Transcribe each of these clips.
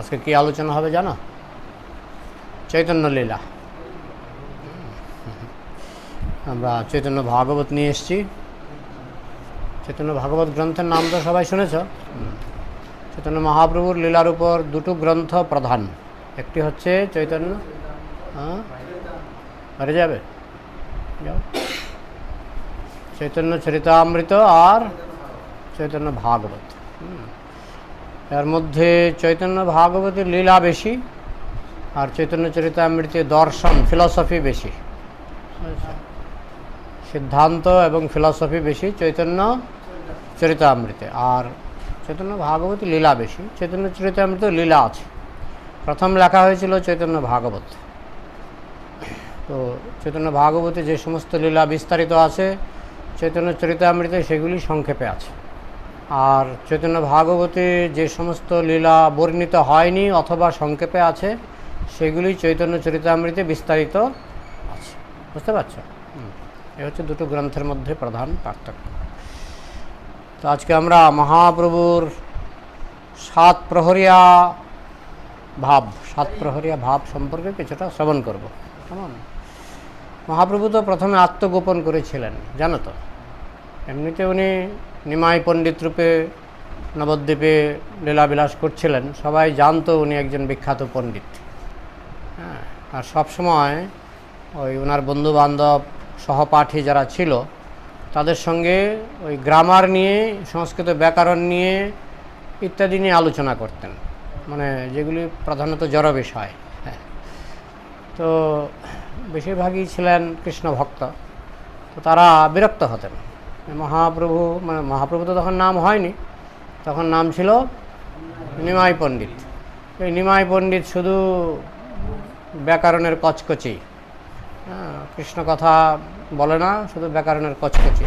আজকে কি আলোচনা হবে জানো? চৈতন্য লীলা। আমরা চৈতন্য ভাগবত নিয়ে এসেছি। চৈতন্য ভাগবত গ্রন্থের নাম তো সবাই শুনেছ। চৈতন্য মহাপ্রভুর লীলার উপর দুটো গ্রন্থ প্রধান। একটি হচ্ছে চৈতন্য, আরে যাবে যাও, চৈতন্য চরিতামৃত আর চৈতন্য ভাগবত। এর মধ্যে চৈতন্য ভাগবতের লীলা বেশি, আর চৈতন্য চরিতামৃতে দর্শন ফিলসফি বেশি, সিদ্ধান্ত এবং ফিলসফি বেশি চৈতন্য চরিতামৃতে। আর চৈতন্য ভাগবতী লীলা বেশি। চৈতন্য চরিতামৃত লীলা আছে। প্রথম লেখা হয়েছিল চৈতন্য ভাগবত। তো চৈতন্য ভাগবতে যে সমস্ত লীলা বিস্তারিত আছে, চৈতন্য চরিতামৃতে সেগুলি সংক্ষেপে আছে। আর চৈতন্য ভাগবতে যে সমস্ত লীলা বর্ণিত হয়নি অথবা সংক্ষেপে আছে, সেগুলি চৈতন্য চরিতামৃতে বিস্তারিত আছে। বুঝতে পারছ? এ হচ্ছে দুটো গ্রন্থের মধ্যে প্রধান পার্থক্য। তো আজকে আমরা মহাপ্রভুর সাত প্রহরিয়া ভাব সম্পর্কে কিছুটা শ্রবণ করব। কেমন? মহাপ্রভু তো প্রথমে আত্মগোপন করেছিলেন, জানো তো। এমনিতে উনি নিমাই পণ্ডিত রূপে নবদ্বীপে লীলাবিলাস করছিলেন, সবাই জানতো উনি একজন বিখ্যাত পণ্ডিত। হ্যাঁ, আর সবসময় ওই ওনার বন্ধুবান্ধব সহপাঠী যারা ছিল তাদের সঙ্গে ওই গ্রামার নিয়ে, সংস্কৃত ব্যাকরণ নিয়ে ইত্যাদি নিয়ে আলোচনা করতেন, মানে যেগুলি প্রধানত জড় বিষয়। হ্যাঁ, তো বেশিরভাগই ছিলেন কৃষ্ণ ভক্ত। তো তারা বিরক্ত হতেন। মহাপ্রভু তো তখন নাম হয়নি, তখন নাম ছিল নিমাই পণ্ডিত। এই নিমাই পণ্ডিত শুধু ব্যাকরণের কচকচি, কৃষ্ণ কথা বলে না, শুধু ব্যাকরণের কচকচি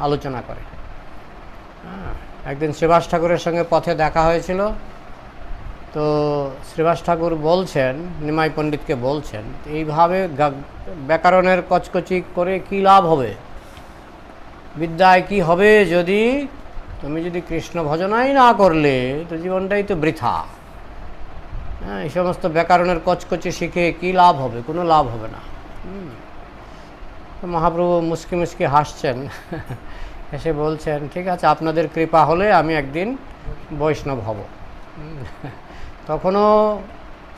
আলোচনা করে। একদিন শ্রীবাস ঠাকুরের সঙ্গে পথে দেখা হয়েছিল। তো শ্রীবাস ঠাকুর বলছেন, নিমাই পণ্ডিতকে বলছেন, এইভাবে ব্যাকরণের কচকচি করে কি লাভ হবে, বিদ্যায় কি হবে যদি তুমি কৃষ্ণ ভজনাই না করলে, তো জীবনটাই তো বৃথা। হ্যাঁ, এই সমস্ত ব্যাকরণের কচকচি শিখে কি লাভ হবে? কোনো লাভ হবে না। মহাপ্রভু মুস্কি মুস্কি হাসছেন, এসে বলছেন, ঠিক আছে, আপনাদের কৃপা হলে আমি একদিন বৈষ্ণব হব। তখনও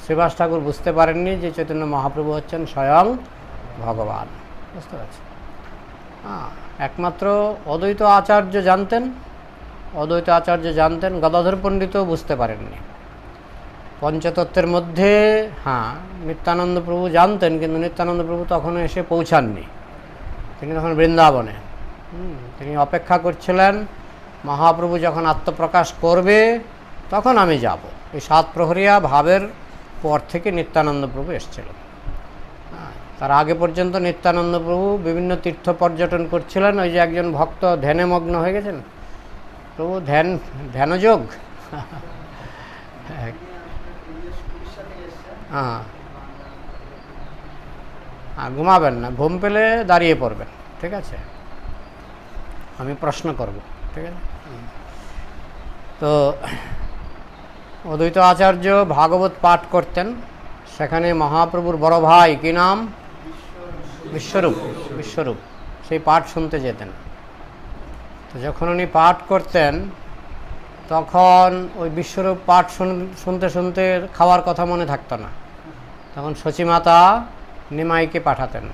শ্রীবাস ঠাকুর বুঝতে পারেননি যে চৈতন্য মহাপ্রভু হচ্ছেন স্বয়ং ভগবান। বুঝতে পারছি? একমাত্র অদ্বৈত আচার্য জানতেন, গদাধর পণ্ডিতও বুঝতে পারেননি। পঞ্চতত্ত্বের মধ্যে নিত্যানন্দ প্রভু জানতেন, কিন্তু নিত্যানন্দ প্রভু তখনও এসে পৌঁছাননি। তিনি তখন বৃন্দাবনে। তিনি অপেক্ষা করছিলেন মহাপ্রভু যখন আত্মপ্রকাশ করবে তখন আমি যাব। এই সাত প্রহরিয়া ভাবের পর থেকে নিত্যানন্দ প্রভু এসেছিলেন। তার আগে পর্যন্ত নিত্যানন্দ প্রভু বিভিন্ন তীর্থ পর্যটন করছিলেন। ওই যে একজন ভক্ত ধ্যানে মগ্ন হয়ে গেছেন, প্রভু ধ্যানযোগ। ঘুমাবেন না, ঘুম পেলে দাঁড়িয়ে পড়বেন, ঠিক আছে? আমি প্রশ্ন করব, ঠিক আছে? তো অদ্বৈত আচার্য ভাগবত পাঠ করতেন। সেখানে মহাপ্রভুর বড় ভাই, কি নাম? বিশ্বরূপ, সেই পাঠ শুনতে যেতেন। তো যখন উনি পাঠ করতেন তখন ওই বিশ্বরূপ পাঠ শুনতে শুনতে খাওয়ার কথা মনে থাকতো না। তখন সচিমাতা নিমাইকে পাঠাতেন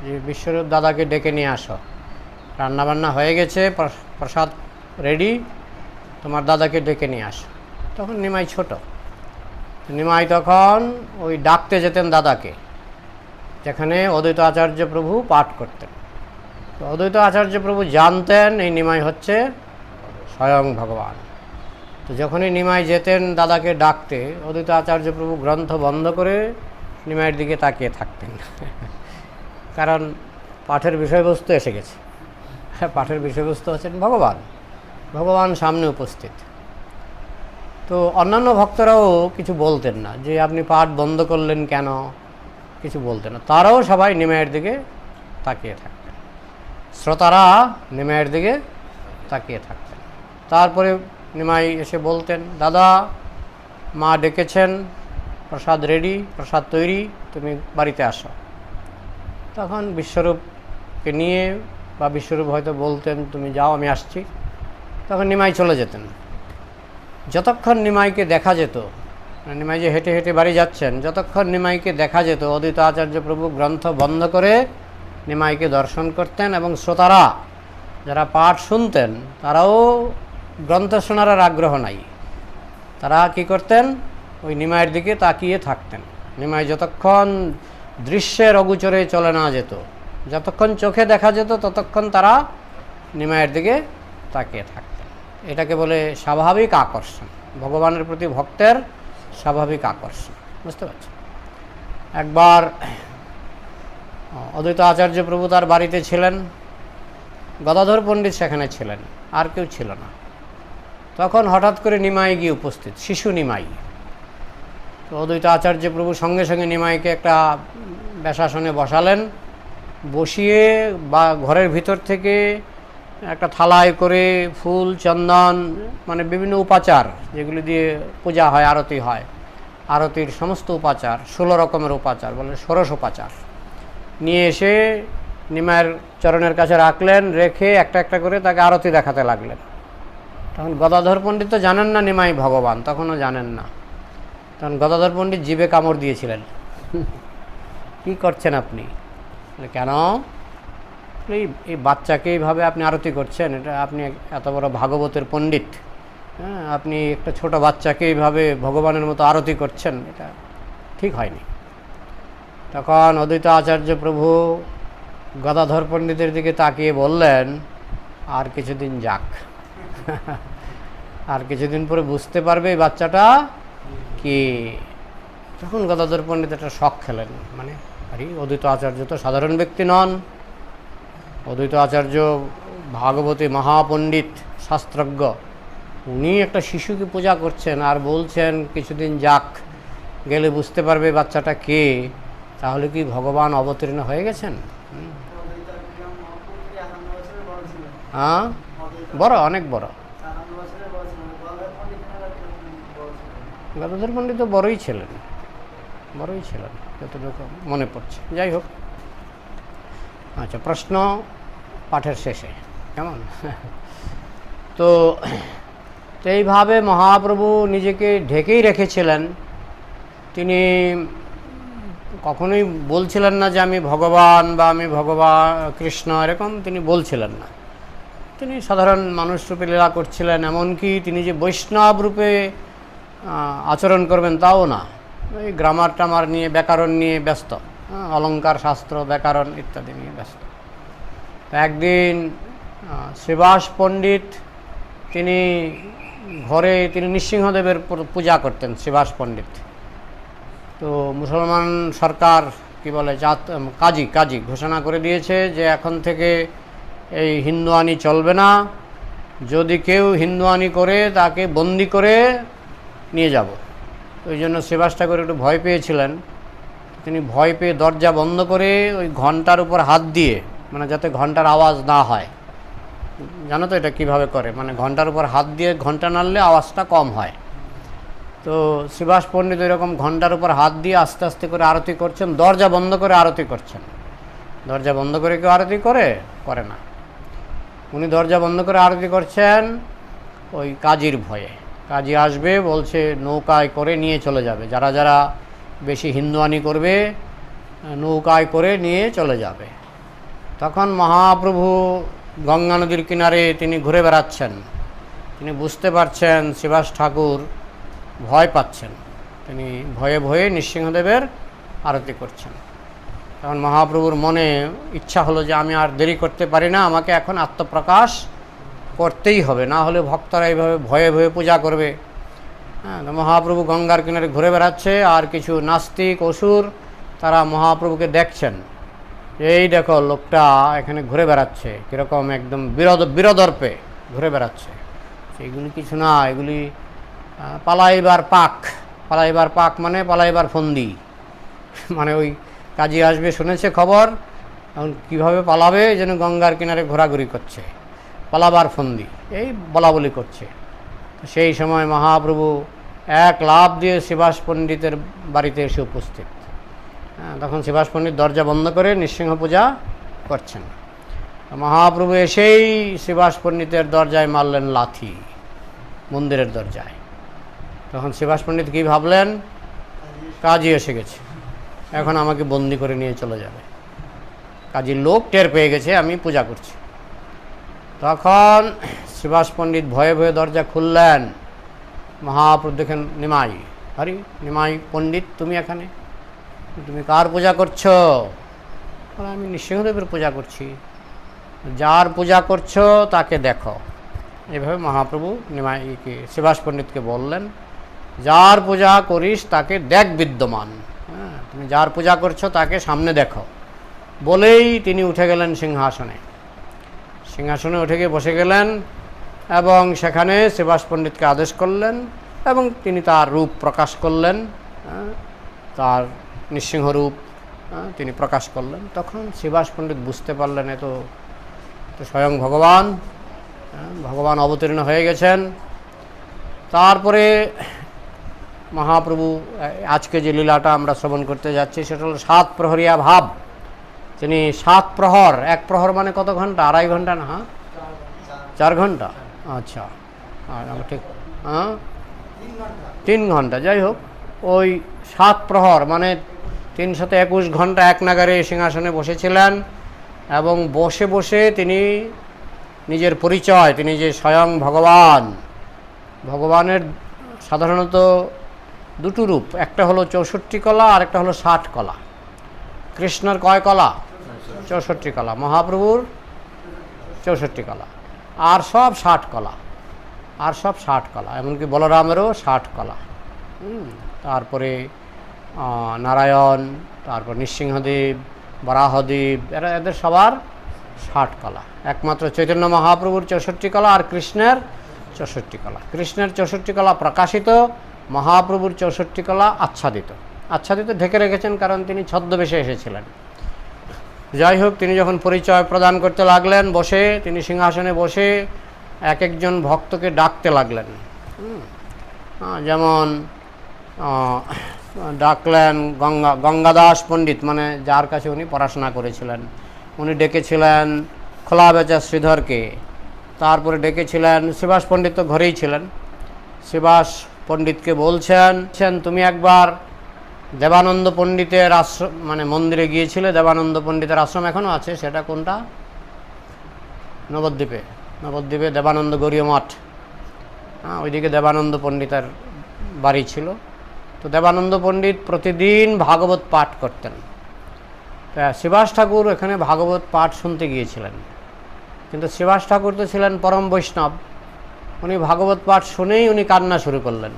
যে বিশ্বরূপ দাদাকে ডেকে নিয়ে আসো, রান্নাবান্না হয়ে গেছে, প্রসাদ রেডি, তোমার দাদাকে ডেকে নিয়ে আসো। তখন নিমাই ছোট, নিমাই তখন ওই ডাকতে যেতেন দাদাকে, যেখানে অদ্বৈত আচার্য প্রভু পাঠ করতেন। তো অদ্বৈত আচার্য প্রভু জানতেন এই নিমাই হচ্ছে স্বয়ং ভগবান। তো যখনই নিমাই যেতেন দাদাকে ডাকতে, অদ্বৈত আচার্য প্রভু গ্রন্থ বন্ধ করে নিমাইয়ের দিকে তাকিয়ে থাকতেন, কারণ পাঠের বিষয়বস্তু এসে গেছে। পাঠের বিষয়বস্তু হচ্ছেন ভগবান সামনে উপস্থিত। তো অন্যান্য ভক্তরাও কিছু বলতেন না যে আপনি পাঠ বন্ধ করলেন কেন, কিছু বলতেন না। তারাও সবাই নিমাইয়ের দিকে তাকিয়ে থাকতেন, শ্রোতারা নিমাইয়ের দিকে তাকিয়ে থাকতেন। তারপরে নিমাই এসে বলতেন, দাদা মা ডেকেছেন, প্রসাদ রেডি, প্রসাদ তৈরি, তুমি বাড়িতে আসো। তখন বিশ্বরূপকে নিয়ে বা বিশ্বরূপ হয়তো বলতেন তুমি যাও আমি আসছি, তখন নিমাই চলে যেতেন। যতক্ষণ নিমাইকে দেখা যেত, নিমাই যে হেঁটে হেঁটে বাড়ি যাচ্ছেন, যতক্ষণ নিমাইকে দেখা যেত অদ্বৈত আচার্য প্রভু গ্রন্থ বন্ধ করে নিমাইকে দর্শন করতেন, এবং শ্রোতারা যারা পাঠ শুনতেন তারাও গ্রন্থ শোনার আর আগ্রহ নাই, তারা কি করতেন, ওই নিমাইয়ের দিকে তাকিয়ে থাকতেন। নিমাই যতক্ষণ দৃশ্যের অগোচরে চলে না যেত, যতক্ষণ চোখে দেখা যেত, ততক্ষণ তারা নিমাইয়ের দিকে তাকিয়ে থাকতেন। এটাকে বলে স্বাভাবিক আকর্ষণ, ভগবানের প্রতি ভক্তের স্বাভাবিক আকর্ষণ। বুঝতে পারছেন? একবার অদ্বৈত আচার্য প্রভু তার বাড়িতে ছিলেন, গদাধর পণ্ডিত সেখানে ছিলেন, আর কেউ ছিল না। তখন হঠাৎ করে নিমাই গিয়ে উপস্থিত, শিশু নিমাই। তো অদ্বৈত আচার্য প্রভু সঙ্গে সঙ্গে নিমাইকে একটা ব্যাসাসনে বসালেন, বসিয়ে বা ঘরের ভিতর থেকে একটা থালায় করে ফুল, চন্দন, মানে বিভিন্ন উপাচার যেগুলি দিয়ে পূজা হয়, আরতি হয়, আরতির সমস্ত উপাচার, 16 রকমের উপাচার, বলে ষোড়শ উপাচার নিয়ে এসে নিমাইয়ের চরণের কাছে রাখলেন, রেখে একটা একটা করে তাকে আরতি দেখাতে লাগলেন। তখন গদাধর পণ্ডিত তো জানেন না নিমাই ভগবান, তখনও জানেন না। তখন গদাধর পণ্ডিত জিভে কামড় দিয়েছিলেন, কি করছেন আপনি? কেন? এই বাচ্চাকে এইভাবে আপনি আরতি করছেন, এটা আপনি এত বড় ভাগবতের পণ্ডিত, হ্যাঁ, আপনি একটা ছোট বাচ্চাকে এইভাবে ভগবানের মতো আরতি করছেন, এটা ঠিক হয়নি। তখন অদ্বৈত আচার্য প্রভু গদাধর পণ্ডিতের দিকে তাকিয়ে বললেন, আর কিছুদিন যাক, আর কিছুদিন পরে বুঝতে পারবে এই বাচ্চাটা কি। তখন গদাধর পণ্ডিত একটা শখ খেলেন, মানে আরে অদ্বৈত আচার্য তো সাধারণ ব্যক্তি নন, অদ্বৈত আচার্য ভাগবতী মহাপণ্ডিত, শাস্ত্রজ্ঞ, উনি একটা শিশুকে পূজা করছেন আর বলছেন কিছুদিন যাক, গেলে বুঝতে পারবে বাচ্চাটা কে, তাহলে কি ভগবান অবতীর্ণ হয়ে গেছেন? হ্যাঁ, বড়, অনেক বড়। গদাধর পণ্ডিত তো বড়ই ছিলেন, যতটুকু মনে পড়ছে। যাই হোক, আচ্ছা, প্রশ্ন পাঠের শেষে কেমন? তো এইভাবে মহাপ্রভু নিজেকে ঢেকেই রেখেছিলেন। তিনি কখনোই বলছিলেন না যে আমি ভগবান বা আমি ভগবান কৃষ্ণ, এরকম তিনি বলছিলেন না। তিনি সাধারণ মানুষ রূপে লীলা করছিলেন, এমনকি তিনি যে বৈষ্ণব রূপে আচরণ করবেন তাও না, ওই গ্রামার টামার নিয়ে, ব্যাকরণ নিয়ে ব্যস্ত, অলঙ্কার শাস্ত্র, ব্যাকরণ ইত্যাদি নিয়ে ব্যস্ত। একদিন শ্রীবাস পণ্ডিত, তিনি ঘরে, তিনি নৃসিংহদেবের পূজা করতেন, শ্রীবাস পণ্ডিত। তো মুসলমান সরকার কি বলে, কাজী ঘোষণা করে দিয়েছে যে এখন থেকে এই হিন্দুয়ানি চলবে না, যদি কেউ হিন্দুয়ানি করে তাকে বন্দি করে নিয়ে যাব। ওই জন্য শ্রীবাস ঠাকুর একটু ভয় পেয়েছিলেন। তিনি ভয় পেয়ে দরজা বন্ধ করে ওই ঘন্টার উপর হাত দিয়ে, মানে যাতে ঘন্টার আওয়াজ না হয়, জানো তো এটা কীভাবে করে, মানে ঘন্টার উপর হাত দিয়ে ঘন্টা নাড়লে আওয়াজটা কম হয়। তো শ্রীবাস পণ্ডিত এরকম ঘন্টার উপর হাত দিয়ে আস্তে আস্তে করে আরতি করছেন, দরজা বন্ধ করে আরতি করছেন। দরজা বন্ধ করে কেউ আরতি করে না। উনি দরজা বন্ধ করে আরতি করছেন ওই কাজীর ভয়ে। কাজী আসবে, বলছে নৌকায় করে নিয়ে চলে যাবে, যারা যারা বেশি হিন্দুয়ানি করবে নৌকায় করে নিয়ে চলে যাবে। তখন মহাপ্রভু গঙ্গা নদীর কিনারে তিনি ঘুরে বেড়াচ্ছেন। তিনি বুঝতে পারছেন শ্রীবাস ঠাকুর ভয় পাচ্ছেন, তিনি ভয়ে ভয়ে নৃসিংহদেবের আরতি করছেন। তখন মহাপ্রভুর মনে ইচ্ছা হলো যে আমি আর দেরি করতে পারি না, আমাকে এখন আত্মপ্রকাশ করতেই হবে, না হলে ভক্তরা এইভাবে ভয়ে ভয়ে পূজা করবে। হ্যাঁ, মহাপ্রভু গঙ্গার কিনারে ঘুরে বেড়াচ্ছে, আর কিছু নাস্তিক অসুর তারা মহাপ্রভুকে দেখছেন, এই দেখো লোকটা এখানে ঘুরে বেড়াচ্ছে, কীরকম একদম বিরদর্পে ঘুরে বেড়াচ্ছে। এগুলি কিছু না, এগুলি পালাইবার পাক মানে পালাইবার ফন্দি, মানে ওই কাজী আসবে শুনেছে খবর, এখন কীভাবে পালাবে যেন গঙ্গার কিনারে ঘোরাঘুরি করছে, পালাবার ফন্দি, এই বলা বলি করছে। সেই সময় মহাপ্রভু এক লাফ দিয়ে শিবাস পণ্ডিতের বাড়িতে এসে উপস্থিত। তখন শিবাস পণ্ডিত দরজা বন্ধ করে নৃসিংহ পূজা করছেন। মহাপ্রভু এসেই শিবাস পণ্ডিতের দরজায় মারলেন লাথি, মন্দিরের দরজায়। তখন শিবাস পণ্ডিত কী ভাবলেন, কাজী এসে গেছে, এখন আমাকে বন্দি করে নিয়ে চলে যাবে। কাজীর লোক টের পেয়ে গেছে আমি পূজা করছি। তখন শিবাস পণ্ডিত ভয়ে ভয়ে দরজা খুললেন। মহাপ্রভু দেখেন নিমাই, আরে নিমাই পণ্ডিত তুমি এখানে, তুমি কার পূজা করছো? আমি নৃসিংহদেবের পূজা করছি। যার পূজা করছো তাকে দেখো। এভাবে মহাপ্রভু নিমাইকে শিবাস পণ্ডিতকে বললেন, যার পূজা করিস তাকে দেখ বিদ্যমান, তুমি যার পূজা করছো তাকে সামনে দেখো। বলেই তিনি উঠে গেলেন সিংহাসনে। সিংহাসনে উঠে গিয়ে বসে গেলেন এবং সেখানে শিবাস পণ্ডিতকে আদেশ করলেন এবং তিনি তার রূপ প্রকাশ করলেন, তার নৃসিংহ রূপ তিনি প্রকাশ করলেন। তখন শিবাস পণ্ডিত বুঝতে পারলেন এ তো স্বয়ং ভগবান, ভগবান অবতীর্ণ হয়ে গেছেন। তারপরে মহাপ্রভু আজকে যে লীলাটা আমরা শ্রবণ করতে যাচ্ছি সেটা হলো 7 প্রহরিয়া ভাব। তিনি 7 প্রহর, 1 প্রহর মানে কত ঘন্টা? 2.5 ঘন্টা না? 4 ঘন্টা। আচ্ছা, আমার ঠিক 3 ঘন্টা। যাই হোক, ওই 7 প্রহর মানে 321 ঘন্টা এক নাগারে সিংহাসনে বসেছিলেন এবং বসে বসে তিনি নিজের পরিচয়, তিনি যে স্বয়ং ভগবান, ভগবানের সাধারণত 2টো রূপ, একটা হলো 64 কলা আর একটা হলো 60 কলা। কৃষ্ণের কয় কলা? 64 কলা। মহাপ্রভুর 64 কলা, আর সব 60 কলা, আর সব 60 কলা, এমনকি বলরামেরও 60 কলা। তারপরে নারায়ণ, তারপর নৃসিংহদেব, বরাহদেব, এদের সবার 60 কলা। একমাত্র চৈতন্য মহাপ্রভুর 64 কলা আর কৃষ্ণের 64 কলা। কৃষ্ণের 64 কলা প্রকাশিত, মহাপ্রভুর 64 কলা আচ্ছাদিত। আচ্ছাদিত ঢেকে রেখেছেন কারণ তিনি ছদ্মবেশে এসেছিলেন। যাই হোক, তিনি যখন পরিচয় প্রদান করতে লাগলেন বসে, তিনি সিংহাসনে বসে এক একজন ভক্তকে ডাকতে লাগলেন। যেমন ডাকলেন গঙ্গাদাস পণ্ডিত, মানে যার কাছে উনি পড়াশোনা করেছিলেন, উনি ডেকেছিলেন খোলাবেচা শ্রীধরকে। তারপরে ডেকেছিলেন শিবাস পণ্ডিত, তো ঘরেই ছিলেন। শিবাস পণ্ডিতকে বলছেন, তুমি একবার দেবানন্দ পণ্ডিতের আশ্রম, মানে মন্দিরে গিয়েছিলে, দেবানন্দ পণ্ডিতের আশ্রম এখনও আছে, সেটা কোনটা? নবদ্বীপে। নবদ্বীপে দেবানন্দ গৌরীয় মঠ, ওইদিকে দেবানন্দ পণ্ডিতের বাড়ি ছিল। তো দেবানন্দ পণ্ডিত প্রতিদিন ভাগবত পাঠ করতেন। শিবাস ঠাকুর এখানে ভাগবত পাঠ শুনতে গিয়েছিলেন, কিন্তু শিবাস ঠাকুর তো ছিলেন পরম বৈষ্ণব, উনি ভাগবত পাঠ শুনেই উনি কান্না শুরু করলেন।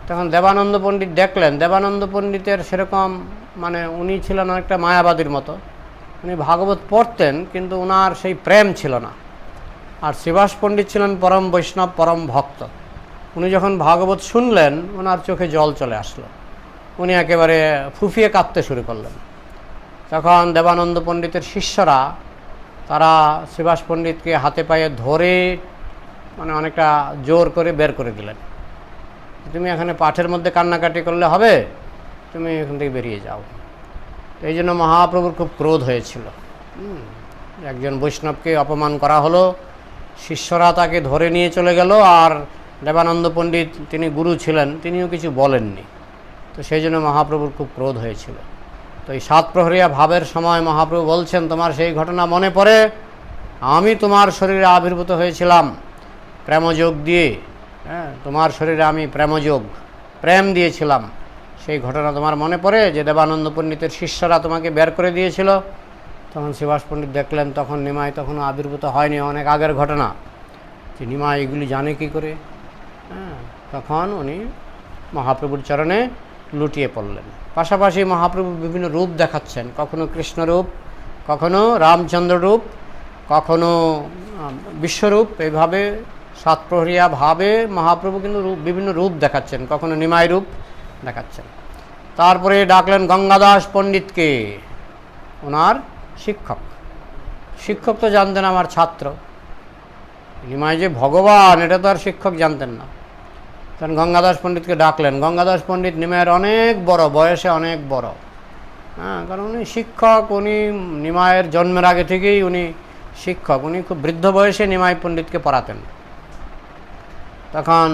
তখন দেবানন্দ পণ্ডিত দেখলেন, দেবানন্দ পণ্ডিতের সেরকম, মানে উনি ছিলেন অনেকটা মায়াবাদীর মতো, উনি ভাগবত পড়তেন কিন্তু ওনার সেই প্রেম ছিল না। আর শিবাস পণ্ডিত ছিলেন পরম বৈষ্ণব, পরম ভক্ত। উনি যখন ভাগবত শুনলেন ওনার চোখে জল চলে আসলো, উনি একেবারে ফুফিয়ে কাঁদতে শুরু করলেন। তখন দেবানন্দ পণ্ডিতের শিষ্যরা তারা শিবাস পণ্ডিতকে হাতে পায়ে ধরে মানে অনেকটা জোর করে বের করে দিলেন, তুমি এখানে পাঠের মধ্যে কান্নাকাটি করলে হবে, তুমি এখান থেকে বেরিয়ে যাও। এই জন্য মহাপ্রভুর খুব ক্রোধ হয়েছিল। একজন বৈষ্ণবকে অপমান করা হলো, শিষ্যরা তাকে ধরে নিয়ে চলে গেল, আর দেবানন্দ পণ্ডিত তিনি গুরু ছিলেন, তিনিও কিছু বলেননি। তো সেই জন্য মহাপ্রভুর খুব ক্রোধ হয়েছিল। তো এই 7 প্রহরিয়া ভাবের সময় মহাপ্রভু বলছেন, তোমার সেই ঘটনা মনে পড়ে? আমি তোমার শরীরে আবির্ভূত হয়েছিলাম প্রেমযোগ দিয়ে, তোমার শরীরে আমি প্রেমযোগ, প্রেম দিয়েছিলাম। সেই ঘটনা তোমার মনে পড়ে যে দেবানন্দ পণ্ডিতের শিষ্যরা তোমাকে বের করে দিয়েছিল? তখন শিবাস পণ্ডিত দেখলেন তখন নিমাই তখনও আবির্ভূত হয়নি, অনেক আগের ঘটনা, যে নিমাই এগুলি জানে কী করে। তখন উনি মহাপ্রভুর চরণে লুটিয়ে পড়লেন। পাশাপাশি মহাপ্রভু বিভিন্ন রূপ দেখাচ্ছেন, কখনো কৃষ্ণরূপ, কখনো রামচন্দ্র রূপ, কখনো বিশ্বরূপ। এইভাবে 7 প্রহরিয়া ভাবে মহাপ্রভু কিন্তু বিভিন্ন রূপ দেখাচ্ছেন, কখনো নিমাই রূপ দেখাচ্ছেন। তারপরে ডাকলেন গঙ্গাদাস পণ্ডিতকে, ওনার শিক্ষক। শিক্ষক তো জানতেন আমার ছাত্র, নিমাই যে ভগবান এটা তো আর শিক্ষক জানতেন না। তখন গঙ্গাদাস পণ্ডিতকে ডাকলেন। গঙ্গাদাস পণ্ডিত নিমাইয়ের অনেক বড়, বয়সে অনেক বড়, হ্যাঁ, কারণ উনি শিক্ষক, উনি নিমাইয়ের জন্মের আগে থেকেই উনি শিক্ষক, উনি খুব বৃদ্ধ বয়সে নিমাই পণ্ডিতকে পড়াতেন। তখন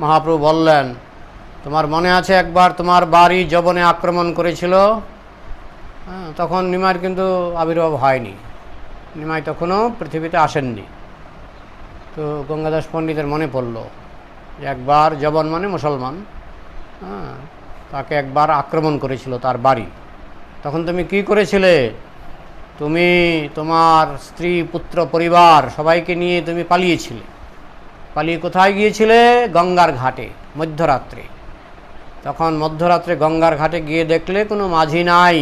মহাপ্রভু বললেন, তোমার মনে আছে একবার তোমার বাড়ি যবনে আক্রমণ করেছিল? হ্যাঁ, তখন নিমাইয়ের কিন্তু আবির্ভাব হয়নি, নিমাই তখনও পৃথিবীতে আসেননি। তো গঙ্গাদাস পণ্ডিতের মনে পড়ল যে একবার যবন মানে মুসলমান, হ্যাঁ, তাকে একবার আক্রমণ করেছিল তার বাড়ি। তখন তুমি কি করেছিলে? তুমি তোমার স্ত্রী, পুত্র, পরিবার সবাইকে নিয়ে তুমি পালিয়েছিলে। পালিয়ে কোথায় গিয়েছিলে? গঙ্গার ঘাটে, মধ্যরাত্রে। তখন মধ্যরাত্রে গঙ্গার ঘাটে গিয়ে দেখলে কোনো মাঝি নাই।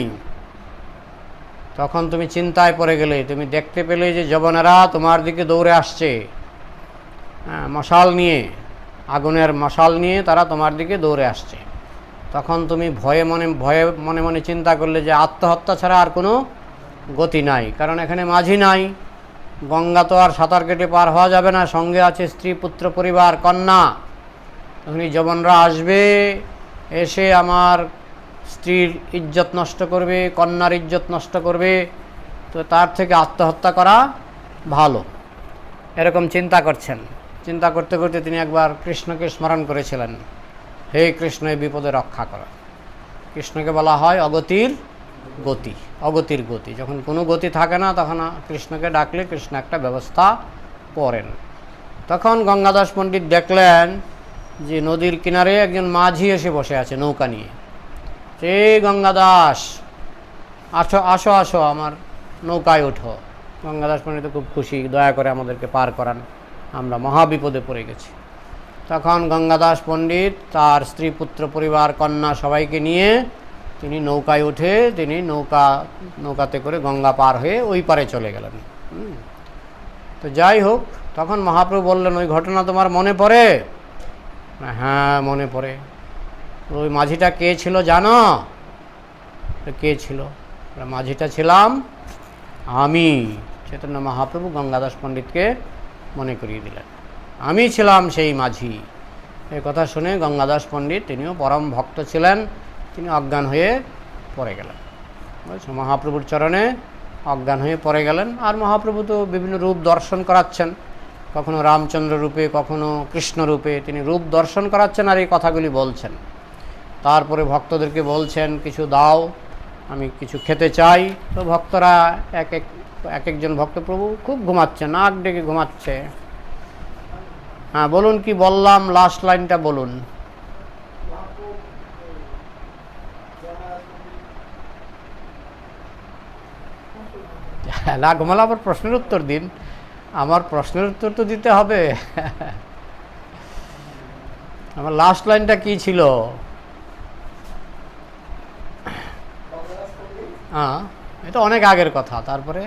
তখন তুমি চিন্তায় পড়ে গেলে, তুমি দেখতে পেলে যে যবনেরা তোমার দিকে দৌড়ে আসছে, হ্যাঁ, মশাল নিয়ে, আগুনের মশাল নিয়ে তারা তোমার দিকে দৌড়ে আসছে। তখন তুমি ভয়ে মনে মনে চিন্তা করলে যে আত্মহত্যা ছাড়া আর কোনো গতি নাই, কারণ এখানে মাঝি নাই, গঙ্গা তো আর সাঁতার কেটে পার হওয়া যাবে না, সঙ্গে আছে স্ত্রী, পুত্র, পরিবার, কন্যা। তখন যবনরা আসবে, এসে আমার স্ত্রীর ইজ্জত নষ্ট করবে, কন্যার ইজ্জত নষ্ট করবে, তো তার থেকে আত্মহত্যা করা ভালো। এরকম চিন্তা করছেন। চিন্তা করতে করতে তিনি একবার কৃষ্ণকে স্মরণ করেছিলেন, হে কৃষ্ণ, এই বিপদে রক্ষা করো। কৃষ্ণকে বলা হয় অগতির গতি, অগতির গতি। যখন কোনো গতি থাকে না তখন কৃষ্ণকে ডাকলে কৃষ্ণ একটা ব্যবস্থা করেন। তখন গঙ্গাদাস পণ্ডিত দেখলেন যে নদীর কিনারে একজন মাঝি এসে বসে আছে নৌকা নিয়ে। হে গঙ্গাদাস, আসো আসো আসো, আমার নৌকায় ওঠো। গঙ্গাদাস পণ্ডিত খুব খুশি, দয়া করে আমাদেরকে পার করান, আমরা মহাবিপদে পড়ে গেছি। তখন গঙ্গাদাস পণ্ডিত তার স্ত্রী, পুত্র, পরিবার, কন্যা সবাইকে নিয়ে তিনি নৌকায় উঠে তিনি নৌকাতে করে গঙ্গা পার হয়ে ওই পারে চলে গেলেন। তো যাই হোক, তখন মহাপ্রভু বললেন, ওই ঘটনা তোমার মনে পড়ে? হ্যাঁ, মনে পড়ে। ওই মাঝিটা কে ছিল জানো? কে ছিল? মাঝিটা ছিলাম আমি। চৈতন্য মহাপ্রভু গঙ্গাদাস পণ্ডিতকে মনে করিয়ে দিলেন, আমি ছিলাম সেই মাঝি। এই কথা শুনে গঙ্গাদাস পণ্ডিত, তিনিও পরম ভক্ত ছিলেন, তিনি অজ্ঞান হয়ে পড়ে গেলেন। বুঝছো, মহাপ্রভুর চরণে অজ্ঞান হয়ে পড়ে গেলেন। আর মহাপ্রভু তো বিভিন্ন রূপ দর্শন করাচ্ছেন, কখনো রামচন্দ্র রূপে, কখনো কৃষ্ণ রূপে, তিনি রূপ দর্শন করাচ্ছেন আর এই কথাগুলি বলছেন। তারপরে ভক্তদেরকে বলছেন, কিছু দাও, আমি কিছু খেতে চাই। তো ভক্তরা এক একজন ভক্ত, প্রভু খুব ঘুমাচ্ছে, নাক ডেকে ঘুমাচ্ছে। হ্যাঁ বলুন, কি বললাম, লাস্ট লাইনটা বলুন। না ঘুমালে আবার প্রশ্নের উত্তর দিন, আমার প্রশ্নের উত্তর তো দিতে হবে। আমার লাস্ট লাইনটা কি ছিল? হ্যাঁ, এটা অনেক আগের কথা। তারপরে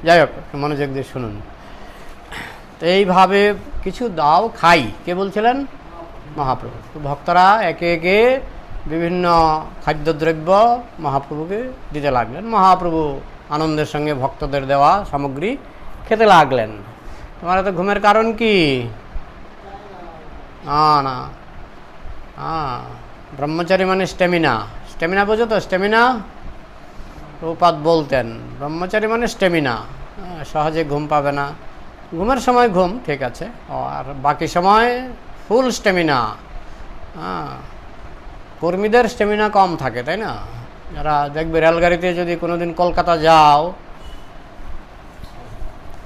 যাই হোক, মনোযোগ দিয়ে শুনুন। তো এইভাবে কিছু দাও, খাই, কে বলছিলেন? মহাপ্রভু। তো ভক্তরা একে একে বিভিন্ন খাদ্যদ্রব্য মহাপ্রভুকে দিতে লাগলেন। মহাপ্রভু আনন্দের সঙ্গে ভক্তদের দেওয়া সামগ্রী খেতে লাগলেন। তোমার এত ঘুমের কারণ কি? না, ব্রহ্মচারী মানে স্টেমিনা। স্টেমিনা বোঝো তো? স্টেমিনা প্রভুপাদ বলতেন, ব্রহ্মচারী মানে স্টেমিনা, সহজে ঘুম পাবে না। ঘুমের সময় ঘুম ঠিক আছে, আর বাকি সময় ফুল স্টেমিনা। কর্মীদের স্টেমিনা কম থাকে, তাই না? যারা দেখবে রেলগাড়িতে যদি কোনোদিন কলকাতা যাও,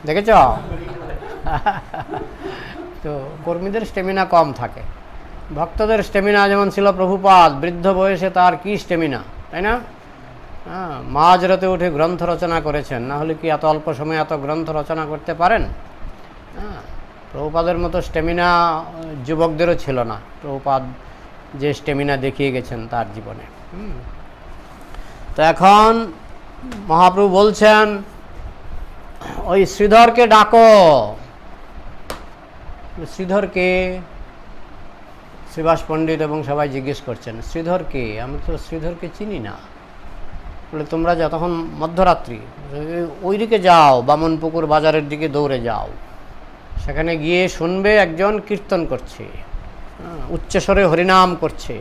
দেখেছ তো কর্মীদের স্টেমিনা কম থাকে। ভক্তদের স্টেমিনা যেমন ছিল প্রভুপাদ, বৃদ্ধ বয়সে তার কি স্টেমিনা, তাই না? মাঝরাতে উঠে গ্রন্থ রচনা করেছেন, না হলে কি এত অল্প সময়ে এত গ্রন্থ রচনা করতে পারেন? প্রভুপাদের মতো স্টেমিনা যুবকদেরও ছিল না। প্রভুপাদ যে স্টেমিনা দেখিয়ে গেছেন তার জীবনে। তো এখন মহাপ্রভু বলছেন, ওই শ্রীধরকে ডাকো। শ্রীধরকে? শ্রীবাস পণ্ডিত এবং সবাই জিজ্ঞেস করছেন, শ্রীধরকে? আমি তো শ্রীধরকে চিনি না। বলে তোমরা যতক্ষণ মধ্যরাত্রি ওই দিকে যাও, বামনপুকুর বাজারের দিকে দৌড়ে যাও, সেখানে গিয়ে শুনবে একজন কীর্তন করছে, উচ্চস্বরে হরিনাম করছে,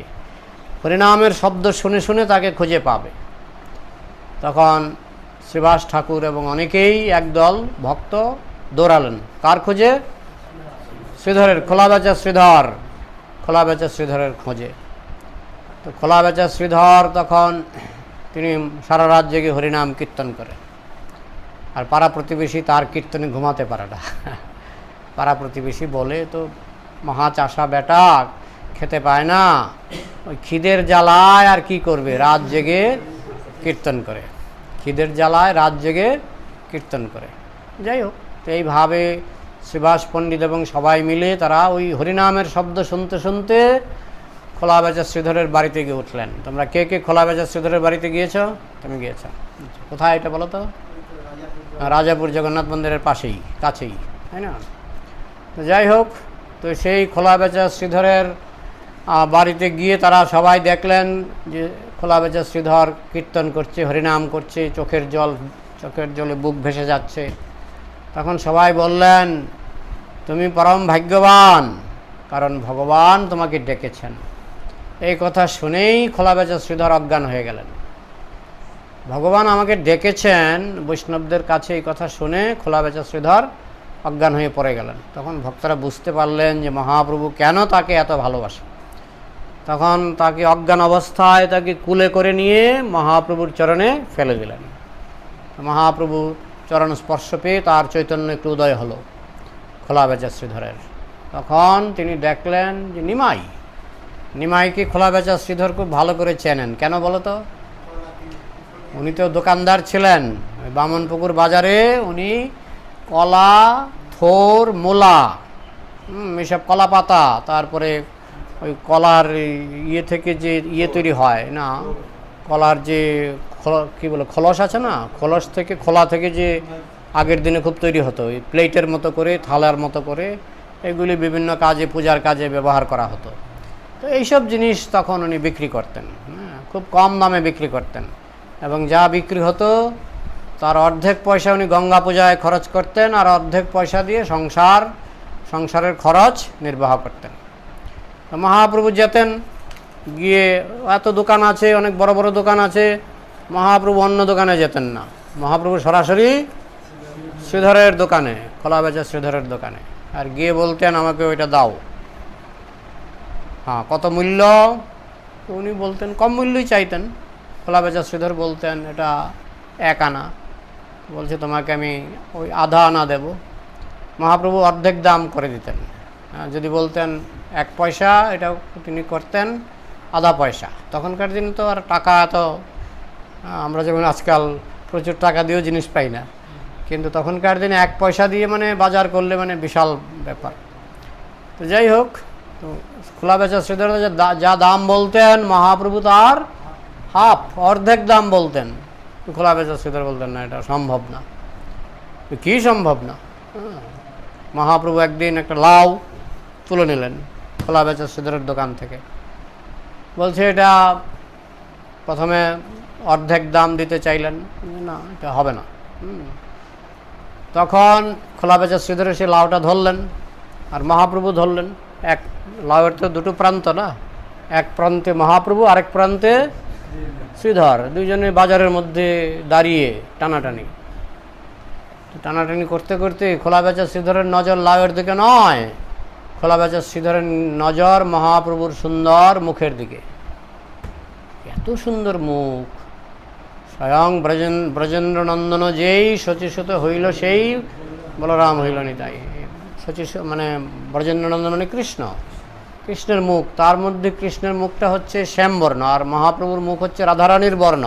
হরিনামের শব্দ শুনে শুনে তাকে খুঁজে পাবে। তখন শ্রীবাস ঠাকুর এবং অনেকেই একদল ভক্ত দৌড়ালেন কার খোঁজে? শ্রীধরের, খোলা বেচা শ্রীধর, খোলা বেচা শ্রীধরের খোঁজে। তো খোলা বেচা শ্রীধর তখন তিনি সারা রাত জেগে হরিনাম কীর্তন করেন, আর পাড়া প্রতিবেশী তার কীর্তনে ঘুমাতে পারে না। পাড়া প্রতিবেশী বলে, তো মহা চাষা বেটা, খেতে পায় না, ওই খিদের জ্বালায় আর কি করবে, রাত জেগে কীর্তন করে, খিদের জ্বালায় রাত জেগে কীর্তন করে। যাই হোক, তো এইভাবে শ্রীবাস পণ্ডিত এবং সবাই মিলে তারা ওই হরিনামের শব্দ শুনতে শুনতে খোলা বেচা শ্রীধরের বাড়িতে গিয়ে উঠলেন। তোমরা কে কে খোলা বেচা শ্রীধরের বাড়িতে গিয়েছ? তুমি গিয়েছ। কোথায় এটা বলো তো? রাজাপুর জগন্নাথ মন্দিরের পাশেই, কাছেই, তাই না? তো যাই হোক, তো সেই খোলা বেচা শ্রীধরের বাড়িতে গিয়ে তারা সবাই দেখলেন যে খোলা বেচা শ্রীধর কীর্তন করছে, হরিনাম করছে, চোখের জলে বুক ভেসে যাচ্ছে। তখন সবাই বললেন, তুমি পরম ভাগ্যবান, কারণ ভগবান তোমাকে ডেকেছেন। এই কথা শুনেই খোলা বেচা শ্রীধর অজ্ঞান হয়ে গেলেন। ভগবান আমাকে ডেকেছেন, বৈষ্ণবদের কাছে এই কথা শুনে খোলা বেচা শ্রীধর অজ্ঞান হয়ে পড়ে গেলেন। তখন ভক্তরা বুঝতে পারলেন যে মহাপ্রভু কেন তাকে এত ভালোবাসে। তখন তাকে অজ্ঞান অবস্থায় তাকে কুলে করে নিয়ে মহাপ্রভুর চরণে ফেলে দিলেন। মহাপ্রভু চরণ স্পর্শ পেয়ে তার চৈতন্য একটু উদয় হলো খোলা বেচা শ্রীধরের। তখন তিনি দেখলেন যে নিমাইকে খোলা বেচা শ্রীধর খুব ভালো করে চেনেন। কেন বলো তো? উনি তো দোকানদার ছিলেন বামনপুকুর বাজারে। উনি কলা, থোর, মূলা, এসব কলা পাতা, তারপরে ওই কলার ইয়ে থেকে যে তৈরি হয় না, কলার যে কী বলে খোলস আছে না, খোলা থেকে যে আগের দিনে খুব তৈরি হতো, ওই প্লেটের মতো করে, থালার মতো করে, এগুলি বিভিন্ন কাজে, পূজার কাজে ব্যবহার করা হতো। তো এইসব জিনিস তখন উনি বিক্রি করতেন, খুব কম দামে বিক্রি করতেন, এবং যা বিক্রি হতো তার অর্ধেক পয়সা উনি গঙ্গা পূজায় খরচ করতেন, আর অর্ধেক পয়সা দিয়ে সংসারের খরচ নির্বাহ করতেন। মহাপ্রভু যেতেন, গিয়ে এত দোকান আছে, অনেক বড় বড় দোকান আছে, মহাপ্রভু অন্য দোকানে যেতেন না, মহাপ্রভু সরাসরি শ্রীধরের দোকানে, খোলা বেচা শ্রীধরের দোকানে, আর গিয়ে বলতেন আমাকে ওইটা দাও। হ্যাঁ, কত মূল্য? তো উনি বলতেন কম মূল্যই চাইতেন। খোলা বেচা শ্রীধর বলতেন এটা 1 আনা। বলছে তোমাকে আমি ওই আধা আনা দেব। মহাপ্রভু অর্ধেক দাম করে দিতেন। যদি বলতেন 1 পয়সা, এটা তিনি করতেন আধা পয়সা। তখনকার দিনে তো আর টাকা এত, আমরা যেমন আজকাল প্রচুর টাকা দিয়েও জিনিস পাই না, কিন্তু তখনকার দিনে 1 পয়সা দিয়ে মানে বাজার করলে মানে বিশাল ব্যাপার। তো যাই হোক, তো খোলা বেচা শ্রীধর যা দাম বলতেন, মহাপ্রভু তার হাফ, অর্ধেক দাম বলতেন। খোলা বেচা শ্রীধর বলতেন না, এটা সম্ভব না। কি সম্ভব না? মহাপ্রভু একদিন একটা লাউ তুলে নিলেন খোলা বেচা শ্রীধরের দোকান থেকে। বলছে এটা, প্রথমে অর্ধেক দাম দিতে চাইলেন, না এটা হবে না। তখন খোলা বেচা শ্রীধর সে লাউটা ধরলেন, আর মহাপ্রভু ধরলেন। এক লাউয়ের তো দুটো প্রান্ত না, এক প্রান্তে মহাপ্রভু, আরেক প্রান্তে শ্রীধর। দুইজনে বাজারের মধ্যে দাঁড়িয়ে টানাটানি করতে করতে খোলা বেচা শ্রীধরের নজর লাউয়ের দিকে নয়, খোলা বেচা শ্রীধরের নজর মহাপ্রভুর সুন্দর মুখের দিকে। এত সুন্দর মুখ, স্বয়ং ব্রজেন্দ্র নন্দন যেই শচীসুত হইল সেই বলরাম হইল নিতাই। মানে ব্রজেন্দ্র নন্দন মানে কৃষ্ণের মুখ, তার মধ্যে কৃষ্ণের মুখটা হচ্ছে শ্যামবর্ণ, আর মহাপ্রভুর মুখ হচ্ছে রাধারানীর বর্ণ,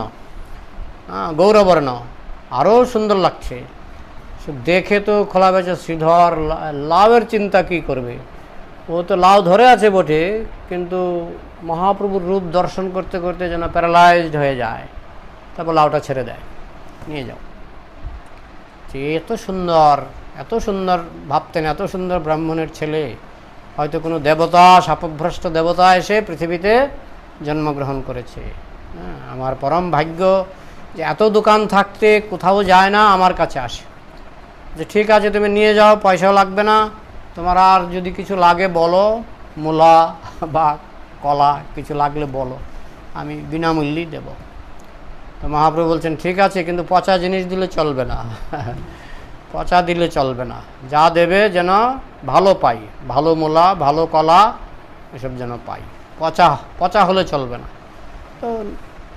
গৌরবর্ণ, আরও সুন্দর লাগছে। দেখে তো খোলা বেচা শ্রীধর লাউয়ের চিন্তা কি করবে, ও তো লাউ ধরে আছে বটে, কিন্তু মহাপ্রভুর রূপ দর্শন করতে করতে যেন প্যারালাইজড হয়ে যায়। তারপর লাউটা ছেড়ে দেয়, নিয়ে যাও। যে এত সুন্দর ভাবতেন, এত সুন্দর ব্রাহ্মণের ছেলে, হয়তো কোনো দেবতা, শাপভ্রষ্ট দেবতা এসে পৃথিবীতে জন্মগ্রহণ করেছে। আমার পরম ভাগ্য যে এত দোকান থাকতে কোথাও যায় না, আমার কাছে আসে যে ঠিক আছে তুমি নিয়ে যাও, পয়সাও লাগবে না, তোমার আর যদি কিছু লাগে বলো, মূলা বা কলা কিছু লাগলে বলো, আমি বিনামূল্যেই দেব। তো মহাপ্রভু বলছেন ঠিক আছে, কিন্তু পচা জিনিস দিলে চলবে না পচা দিলে চলবে না, যা দেবে যেন ভালো পাই, ভালো মূলা ভালো কলা এসব যেন পাই, পচা পচা হলে চলবে না। তো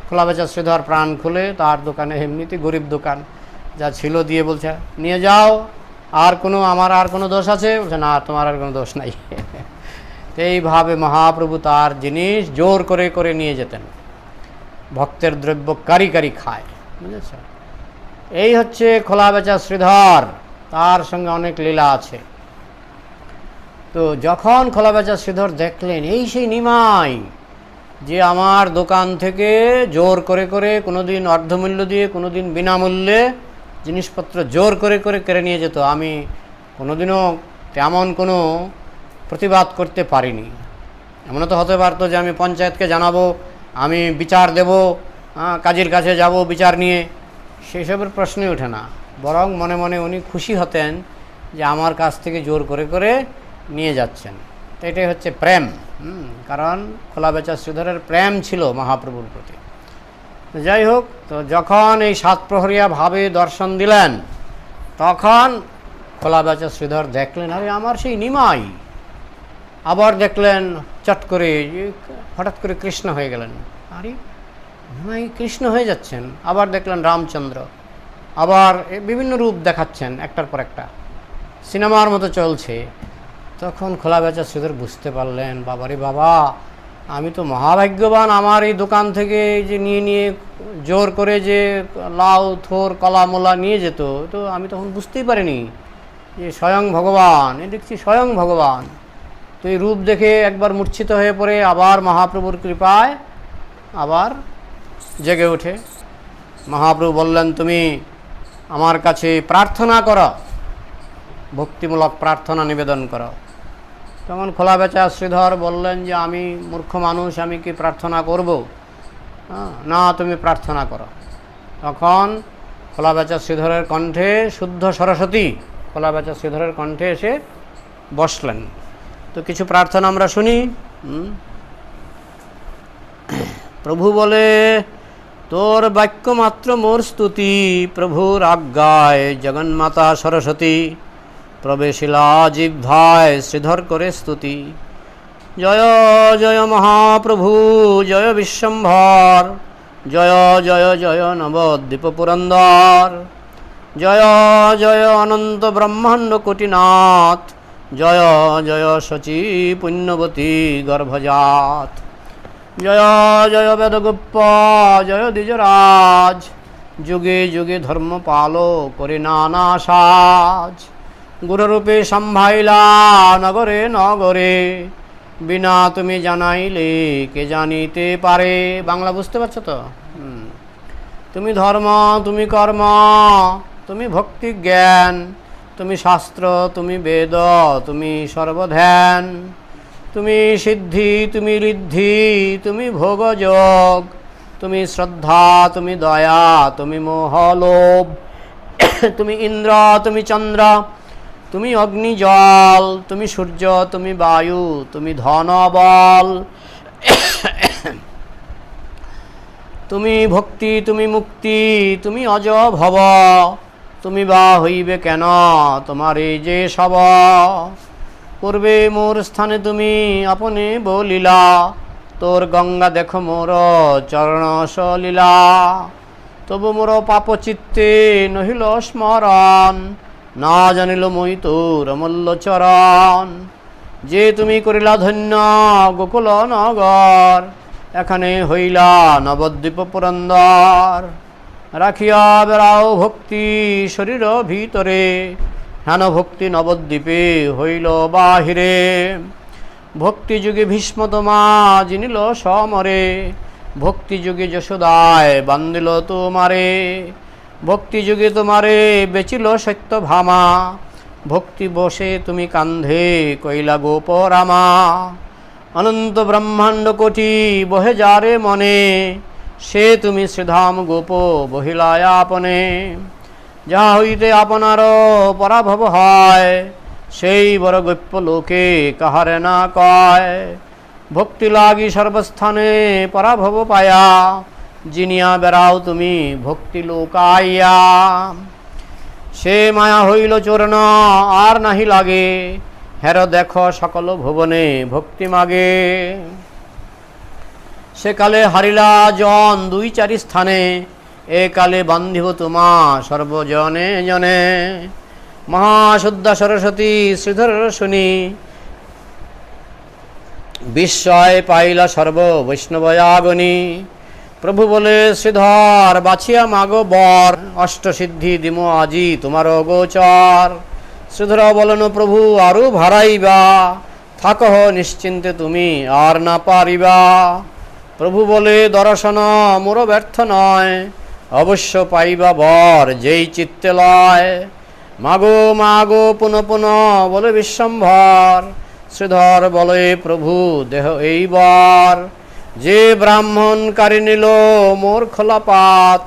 খোলাবেচা শ্রীধর প্রাণ খুলে তার দোকানে, এমনিতে গরিব দোকান, যা ছিল দিয়ে বলছে নিয়ে যাও, আর কোনো আমার আর কোনো দোষ আছে? বলছে না, তোমার আর কোনো দোষ নাই তো এইভাবে মহাপ্রভু তার জিনিস জোর করে করে নিয়ে যেতেন, ভক্তের দ্রব্য কারি কারি খায়, বুঝেছ? এই হচ্ছে খোলাবেচা শ্রীধর, তার সঙ্গে অনেক লীলা আছে। তো যখন খোলাবেচা শ্রীধর দেখলেন এই সেই নিমাই যে আমার দোকান থেকে জোর করে করে, কোনো দিন অর্ধমূল্য দিয়ে, কোনো দিন বিনামূল্যে জিনিসপত্র জোর করে করে কেড়ে নিয়ে যেত, আমি কোনোদিনও তেমন কোনো প্রতিবাদ করতে পারিনি। এমনও তো হতে পারতো যে আমি পঞ্চায়েতকে জানাবো, আমি বিচার দেব, কাজীর কাছে যাব বিচার নিয়ে, সেসবের প্রশ্নই ওঠে না। বরং মনে মনে উনি খুশি হতেন যে আমার কাছ থেকে জোর করে করে নিয়ে যাচ্ছেন। তো এটাই হচ্ছে প্রেম। কারণ খোলাবেচা শ্রীধরের প্রেম ছিল মহাপ্রভুর প্রতি। যাই হোক, তো যখন এই সাতপ্রহরিয়া ভাবে দর্শন দিলেন, তখন খোলাবেচা শ্রীধর দেখলেন আরে আমার সেই নিমাই। আবার দেখলেন চট করে হঠাৎ করে কৃষ্ণ হয়ে গেলেন, আরে নিমাই কৃষ্ণ হয়ে যাচ্ছেন। আবার দেখলেন রামচন্দ্র, আবার বিভিন্ন রূপ দেখাচ্ছেন, একটার পর একটা সিনেমার মতো চলছে। তখন খোলাবেচা শ্রীধর বুঝতে পারলেন, বাবারে বাবা, আমি তো মহাভাগ্যবান, আমার এই দোকান থেকে এই যে নিয়ে নিয়ে জোর করে যে লাউ থোর কলা মোলা নিয়ে যেত, তো আমি তখন বুঝতেই পারিনি যে স্বয়ং ভগবান, এ দেখছি স্বয়ং ভগবান। তো এই রূপ দেখে একবার মূর্ছিত হয়ে পড়ে আবার মহাপ্রভুর কৃপায় আবার জেগে ওঠে। মহাপ্রভু বললেন তুমি আমার কাছে প্রার্থনা করো, ভক্তিমূলক প্রার্থনা নিবেদন করো। তখন খোলাবেচা শ্রীধর বললেন যে আমি মূর্খ মানুষ, আমি কি প্রার্থনা করব? না, তুমি প্রার্থনা করো। তখন খোলাবেচা শ্রীধরের কণ্ঠে শুদ্ধ সরস্বতী খোলাবেচা শ্রীধরের কণ্ঠে এসে বসলেন। তো কিছু প্রার্থনা আমরা শুনি। প্রভু বলে তোর বাক্য মাত্র মোর স্তুতি, প্রভুর আজ্ঞায় জগন্মাতা সরস্বতী প্রবেশিলা জিহ্বায় শ্রীধর করে স্তুতি। জয় জয় মহাপ্রভু, জয় বিশ্বম্ভর, জয় জয় জয় নবদ্বীপ পুরন্দর, জয় জয় অনন্ত ব্রহ্মাণ্ড কোটিনাথ, জয় জয় শচী পুণ্যবতী গর্ভজাত, জয় জয় বেদগোপ্য, জয় দ্বিজরাজ, যুগে যুগে ধর্ম পালো করে নানা সাজ, গুরুরূপে সম্ভাইলা নগরে নগরে, বিনা তুমি জানাইলে কে জানিতে পারে। বাংলা বুঝতে পারছো তো? তুমি ধর্ম, তুমি কর্ম, তুমি ভক্তি জ্ঞান, তুমি শাস্ত্র, তুমি বেদ, তুমি সর্বধ্যান, তুমি সিদ্ধি, তুমি ঋদ্ধি, তুমি ভোগযোগ, তুমি শ্রদ্ধা, তুমি দয়া, তুমি মোহলোভ, তুমি ইন্দ্র, তুমি চন্দ্র, তুমি অগ্নি জল, তুমি সূর্য, তুমি বায়ু, তুমি ধন বল, তুমি ভক্তি, তুমি মুক্তি, তুমি অজ ভব, তুমি বা হইবে কেন তোমার এই যে সব। পূর্বে মোর স্থানে তুমি আপনে বলিলা, তোর গঙ্গা দেখো মোর চরণ সলীলা, তবু মোর পাপ চিত্তে নহিল স্মরণ, না জানিল মই তোর অমূল্য চরণ। যে তুমি করিলা ধন্য গোকুল নগর, এখানে হইলা নবদ্বীপ পুরন্দর। রাখিয়া বেড়াও ভক্তি শরীর ভিতরে, হেন ভক্তি নবদ্বীপে হইল বাহিরে। ভক্তি যুগে ভীষ্ম তোমা জিনিল সমরে, ভক্তি যুগে যশোদায় বান্দিল তোমারে। ভক্তি যুগে তোমারে বেচিল সত্যভামা, ভক্তি বসে তুমি কান্ধে কইলা গোপরামা। অনন্ত ব্রহ্মাণ্ড কোটি বহে যারে মনে, সে তুমি শ্রীধাম গোপ বহিলায়াপনে। যাহা হইতে আপনারও পরাভব হয়, সেই বড় গপ্য লোকে কাহারে না কয়। ভক্তি লাগি সর্বস্থানে পরাভব পায়া, জিনিয়া বেড়াও তুমি ভক্তি লোকাইয়া। সে মায়া হইল চূর্ণ আর নাহি লাগে, হের দেখো সকল ভুবনে ভক্তি মাগে। সে কালে হারিলা জন দুই চারি স্থানে, এ কালে বান্ধিব তোমা সর্বজনে জনে। মহাশুদ্ধা সরস্বতী শ্রীধর শুনি, বিস্ময় পাইলা সর্ব বৈষ্ণবয়াগণী। প্রভু বলে শ্রীধর বাছিয়া মাগো বর, অষ্টসিদ্ধি দিমো আজি তোমার গোচর। শ্রীধর বলেন প্রভু আরও ভাড়াইবা, থাকহ নিশ্চিন্তে তুমি আর না পারিবা। প্রভু বলে দর্শন মোর ব্যর্থ নয়, অবশ্য পাইবা বর যেই চিত্তে লয়। মাগো মাগো পুনঃ পুনঃ বলে বিশ্বম্ভর, শ্রীধর বলে প্রভু দেহ এইবার। যে ব্রাহ্মণ কারি নিল মোর খোলা পাত,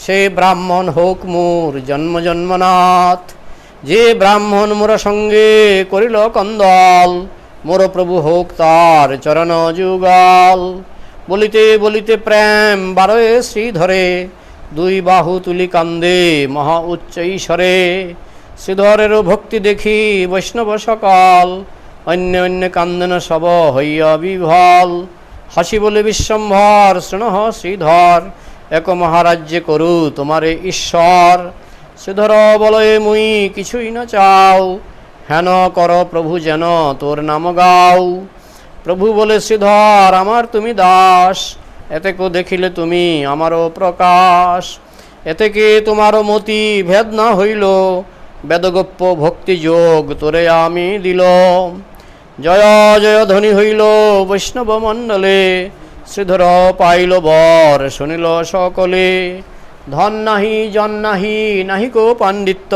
সে ব্রাহ্মণ হোক মোর জন্ম জন্মনাথ। যে ব্রাহ্মণ মোর সঙ্গে করিল কন্দল, মোর প্রভু হোক তার চরণ যুগল। বলিতে বলিতে প্রেম বারয়ে শ্রীধরে, দুই বাহু তুলি কান্দে মহা উচ্চ ঈশ্বরে। শ্রীধরেরও ভক্তি দেখি বৈষ্ণব সকল, অন্য অন্য কান্দন সব হইয়া বিভল। হাসি বলে বিশ্বম্ভর শৃণহ শ্রীধর, এক মহারাজ্যে করু তোমারে ঈশ্বর। শ্রীধর বলয়ে মুই কিছুই না চাও, হেন কর প্রভু যেন তোর নাম গাও। প্রভু বলে শ্রীধর আমার তুমি দাস, এতে কো দেখিলে তুমি আমারও প্রকাশ। এতে কি তোমারও মতি ভেদ না হইল, বেদগপ্য ভক্তি যোগ তোরে আমি দিল। জয় জয় ধ্বনি হইল বৈষ্ণব মণ্ডলে, শ্রীধর পাইল বর শুনিল সকলে। ধন নাহি জন নাহি নাহি কো পাণ্ডিত্য,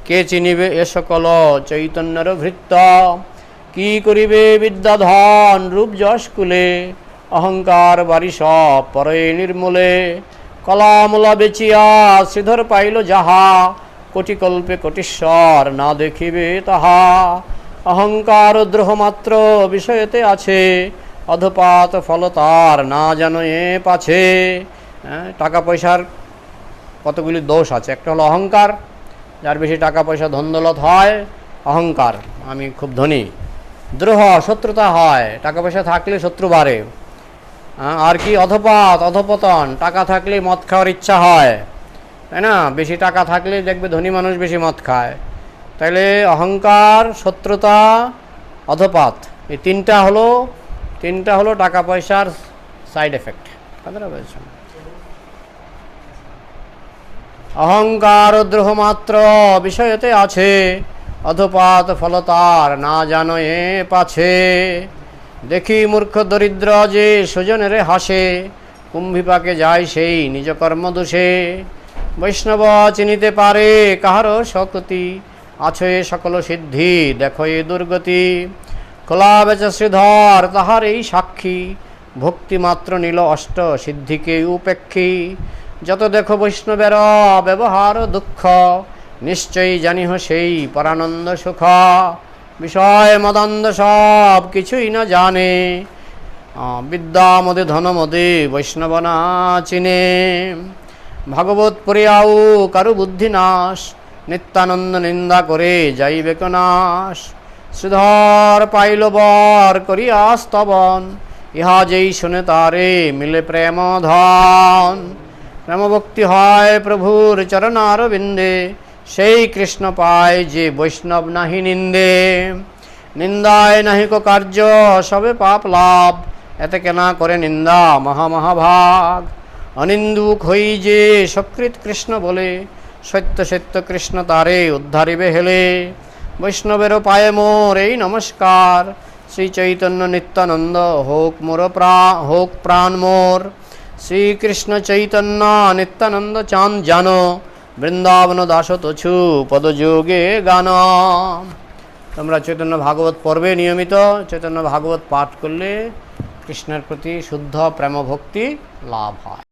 কে চিনিবে এ সকল চৈতন্যর ভৃত্য। কি করিবে বিদ্যা ধন রূপ যশ কুলে, অহংকার বারি সব পরে নির্মূলে। কলামূলা বেচিয়া শ্রীধর পাইল যাহা, কোটি কল্পে কোটিশ্বর না দেখিবে তাহা। অহংকার দ্রোহ মাত্র বিষয়েতে আছে, অধপাত ফল তার না জানো এ পাছে। টাকা পয়সার কতগুলি দোষ আছে, একটা হলো অহংকার, যার বেশি টাকা পয়সা ধন দৌলত হয় অহংকার, আমি খুব ধনী। দ্রোহ শত্রুতা হয়, টাকা পয়সা থাকলে শত্রু বাড়ে। আর কি অধপাত অধপতন, টাকা থাকলে মদ খাওয়ার ইচ্ছা হয়, তাই না? বেশি টাকা থাকলে দেখবে ধনী মানুষ বেশি মদ খায়। তাইলে অহংকার, শত্রুতা, অধপাত, এই তিনটা হলো টাকা পয়সার সাইড এফেক্ট। কথাটা বলছেন, অহংকার দ্রোহ মাত্র বিষয়তে আছে, অধপাত ফলতার না জানো এ পাছে। দেখি মূর্খ দরিদ্র যে সুজনের হাসে, কুম্ভিপাকে যায় সেই নিজ কর্ম দোষে। বৈষ্ণব চিনিতে পারে কাহারও শক্তি, আছে সকল সিদ্ধি দেখো এ দুর্গতি। খোলা বেচা শ্রীধর তাহার এই সাক্ষী, ভক্তি মাত্র নিল অষ্ট সিদ্ধিকে উপেক্ষী। যত দেখো বৈষ্ণবের ব্যবহার দুঃখ, নিশ্চয়ই জানিহ সেই পরানন্দ সুখ। বিষয় মদান্ধ সব কিছুই না জানে, বিদ্যা মদে ধন মদে বৈষ্ণব না চিনে। ভাগবত পড়িয়াও কারু বুদ্ধি নাশ, নিত্যানন্দ নিন্দা করে যাইবে নাশ। শ্রীধর পাইল বর করিয়া স্তবন, ইহা যেই শুনে তারে মিলে প্রেম ধন। প্রেম ভক্তি হয় প্রভুর চরণার বিন্দে, সেই কৃষ্ণ পায় যে বৈষ্ণব নাহি নিন্দে। নিন্দায় নাহিক কার্য সবে পাপ লাভ, এতে কেনা করে নিন্দা মহামহাভাগ। অনিন্দুক হই যে সকৃত কৃষ্ণ বলে, সত্য সত্য কৃষ্ণ তারে উদ্ধারিবে হেলে। বৈষ্ণবেরও পায়ে মোর এই নমস্কার, শ্রী চৈতন্য নিত্যানন্দ হোক প্রাণ মোর। শ্রীকৃষ্ণ চৈতন্য নিত্যানন্দ চাঁদ জানো, বৃন্দাবন দাস তছু পদযোগে গান। তোমরা চৈতন্য ভাগবত পড়বে নিয়মিত। চৈতন্য ভাগবত পাঠ করলে কৃষ্ণের প্রতি শুদ্ধ প্রেম ভক্তি লাভ হয়।